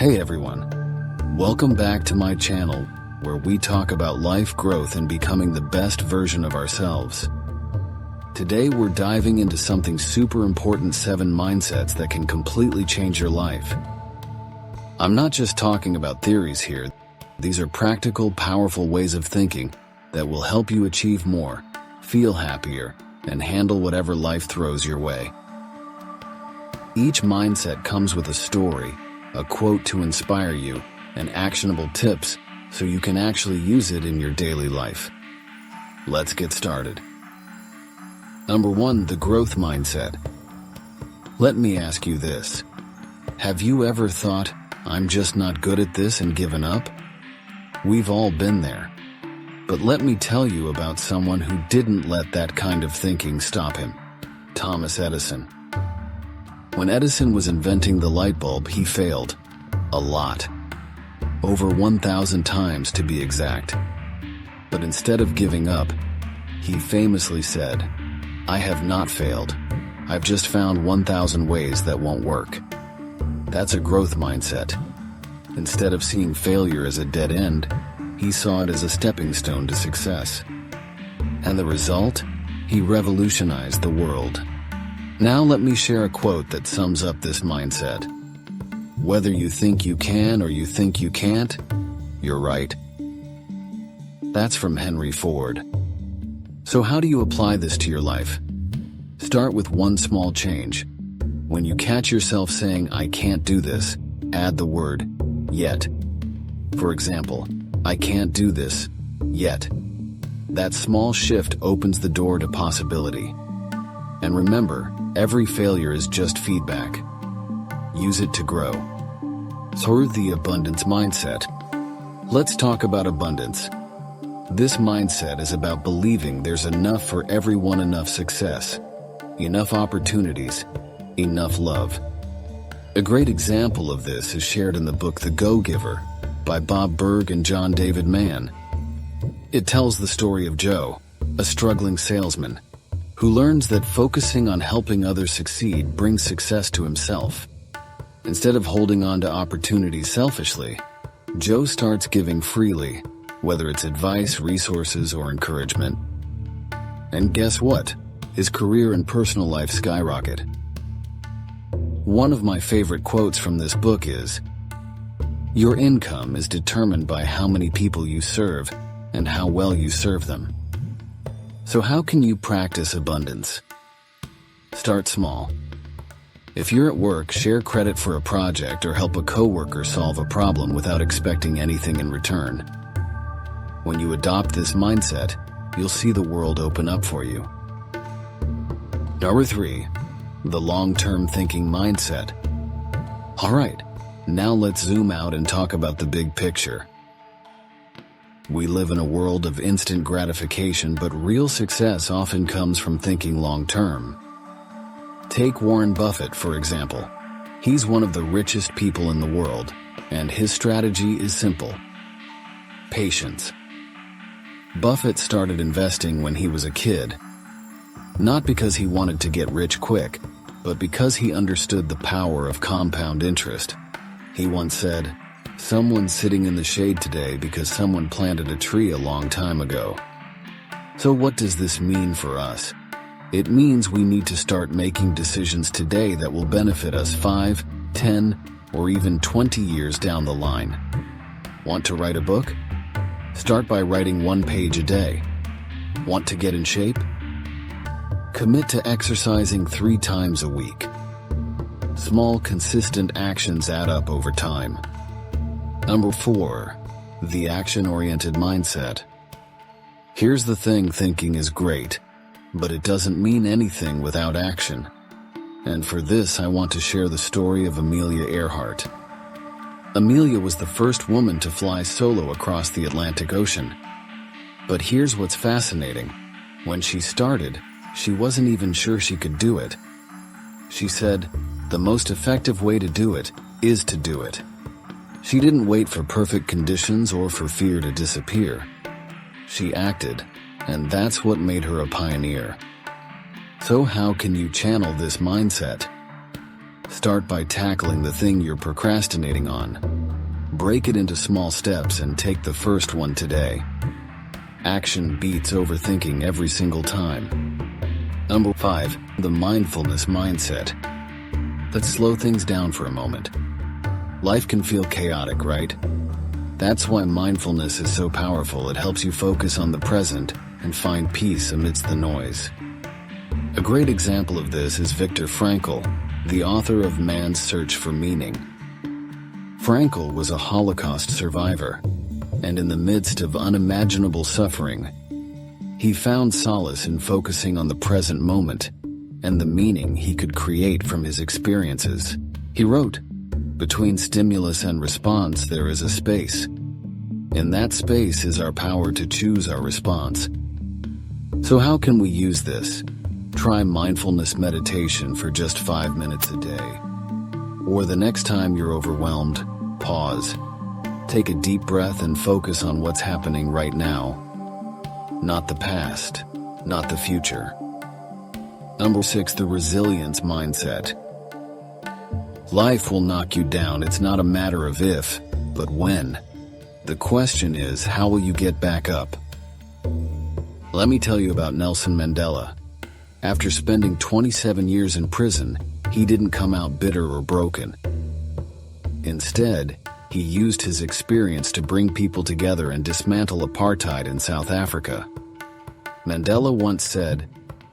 Hey everyone, welcome back to my channel where we talk about life growth and becoming the best version of ourselves. Today we're diving into something super important: 7 mindsets that can completely change your life. I'm not just talking about theories here. These are practical, powerful ways of thinking that will help you achieve more, feel happier, and handle whatever life throws your way. Each mindset comes with a story, a quote to inspire you, and actionable tips so you can actually use it in your daily life. Let's get started. Number 1, the growth mindset. Let me ask you this. Have you ever thought, I'm just not good at this, and given up? We've all been there. But let me tell you about someone who didn't let that kind of thinking stop him. Thomas Edison. When Edison was inventing the light bulb, he failed. A lot. Over 1,000 times to be exact. But instead of giving up, he famously said, I have not failed. I've just found 1,000 ways that won't work. That's a growth mindset. Instead of seeing failure as a dead end, he saw it as a stepping stone to success. And the result? He revolutionized the world. Now let me share a quote that sums up this mindset. Whether you think you can or you think you can't, you're right. That's from Henry Ford. So how do you apply this to your life? Start with one small change. When you catch yourself saying, I can't do this, add the word, yet. For example, I can't do this, yet. That small shift opens the door to possibility. And remember, every failure is just feedback. Use it to grow. So the abundance mindset. Let's talk about abundance. This mindset is about believing there's enough for everyone, enough success, enough opportunities, enough love. A great example of this is shared in the book The Go-Giver by Bob Burg and John David Mann. It tells the story of Joe, a struggling salesman, who learns that focusing on helping others succeed brings success to himself. Instead of holding on to opportunities selfishly, Joe starts giving freely, whether it's advice, resources, or encouragement. And guess what? His career and personal life skyrocket. One of my favorite quotes from this book is, your income is determined by how many people you serve and how well you serve them. So how can you practice abundance? Start small. If you're at work, share credit for a project or help a coworker solve a problem without expecting anything in return. When you adopt this mindset, you'll see the world open up for you. Number 3, the long-term thinking mindset. All right, now let's zoom out and talk about the big picture. We live in a world of instant gratification, but real success often comes from thinking long-term. Take Warren Buffett, for example. He's one of the richest people in the world, and his strategy is simple. Patience. Buffett started investing when he was a kid, not because he wanted to get rich quick, but because he understood the power of compound interest. He once said, someone's sitting in the shade today because someone planted a tree a long time ago. So what does this mean for us? It means we need to start making decisions today that will benefit us 5, 10, or even 20 years down the line. Want to write a book? Start by writing 1 page a day. Want to get in shape? Commit to exercising 3 times a week. Small, consistent actions add up over time. Number 4, the action-oriented mindset. Here's the thing, thinking is great, but it doesn't mean anything without action. And for this, I want to share the story of Amelia Earhart. Amelia was the first woman to fly solo across the Atlantic Ocean. But here's what's fascinating. When she started, she wasn't even sure she could do it. She said, the most effective way to do it is to do it. She didn't wait for perfect conditions or for fear to disappear. She acted, and that's what made her a pioneer. So how can you channel this mindset? Start by tackling the thing you're procrastinating on. Break it into small steps and take the first one today. Action beats overthinking every single time. Number 5, the mindfulness mindset. Let's slow things down for a moment. Life can feel chaotic, right? That's why mindfulness is so powerful. It helps you focus on the present and find peace amidst the noise. A great example of this is Viktor Frankl, the author of Man's Search for Meaning. Frankl was a Holocaust survivor, and in the midst of unimaginable suffering, he found solace in focusing on the present moment and the meaning he could create from his experiences. He wrote, "Between stimulus and response there is a space. In that space is our power to choose our response." So how can we use this? Try mindfulness meditation for just 5 minutes a day. Or the next time you're overwhelmed, pause. Take a deep breath and focus on what's happening right now. Not the past, not the future. Number 6, the resilience mindset. Life will knock you down. It's not a matter of if, but when. The question is, how will you get back up? Let me tell you about Nelson Mandela. After spending 27 years in prison, he didn't come out bitter or broken. Instead, he used his experience to bring people together and dismantle apartheid in South Africa. Mandela once said,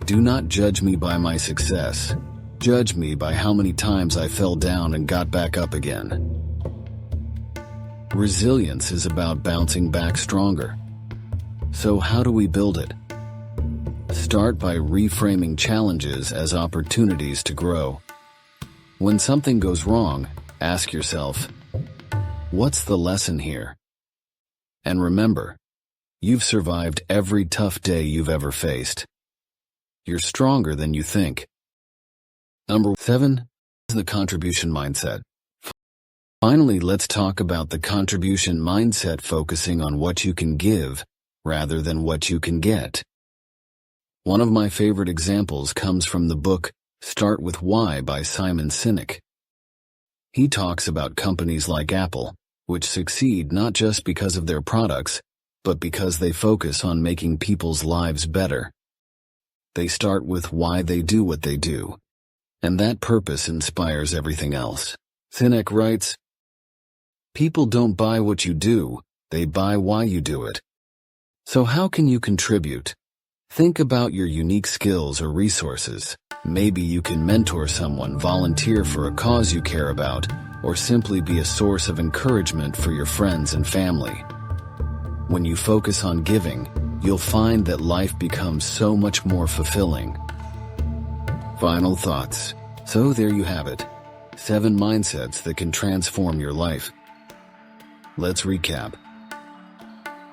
"Do not judge me by my success. Judge me by how many times I fell down and got back up again." Resilience is about bouncing back stronger. So how do we build it? Start by reframing challenges as opportunities to grow. When something goes wrong, ask yourself, what's the lesson here? And remember, you've survived every tough day you've ever faced. You're stronger than you think. Number 7 is the contribution mindset. Finally, let's talk about the contribution mindset, focusing on what you can give rather than what you can get. One of my favorite examples comes from the book Start With Why by Simon Sinek. He talks about companies like Apple, which succeed not just because of their products, but because they focus on making people's lives better. They start with why they do what they do, and that purpose inspires everything else. Sinek writes, "People don't buy what you do, they buy why you do it." So how can you contribute? Think about your unique skills or resources. Maybe you can mentor someone, volunteer for a cause you care about, or simply be a source of encouragement for your friends and family. When you focus on giving, you'll find that life becomes so much more fulfilling. Final thoughts. So there you have it. 7 mindsets that can transform your life. Let's recap.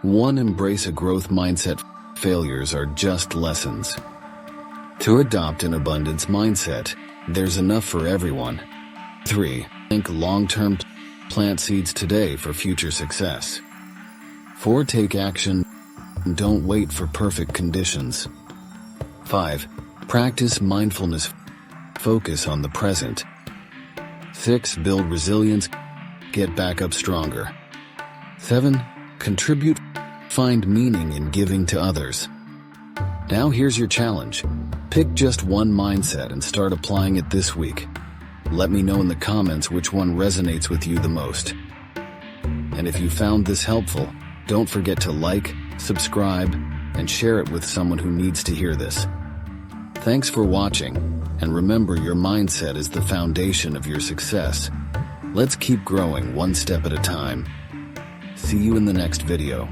1. Embrace a growth mindset. Failures are just lessons. 2. Adopt an abundance mindset. There's enough for everyone. 3. Think long-term. Plant seeds today for future success. 4. Take action. Don't wait for perfect conditions. 5. Practice mindfulness. Focus on the present. 6. Build resilience. Get back up stronger. 7. Contribute. Find meaning in giving to others. Now here's your challenge. Pick just one mindset and start applying it this week. Let me know in the comments which one resonates with you the most. And if you found this helpful, don't forget to like, subscribe, and share it with someone who needs to hear this. Thanks for watching, and remember, your mindset is the foundation of your success. Let's keep growing one step at a time. See you in the next video.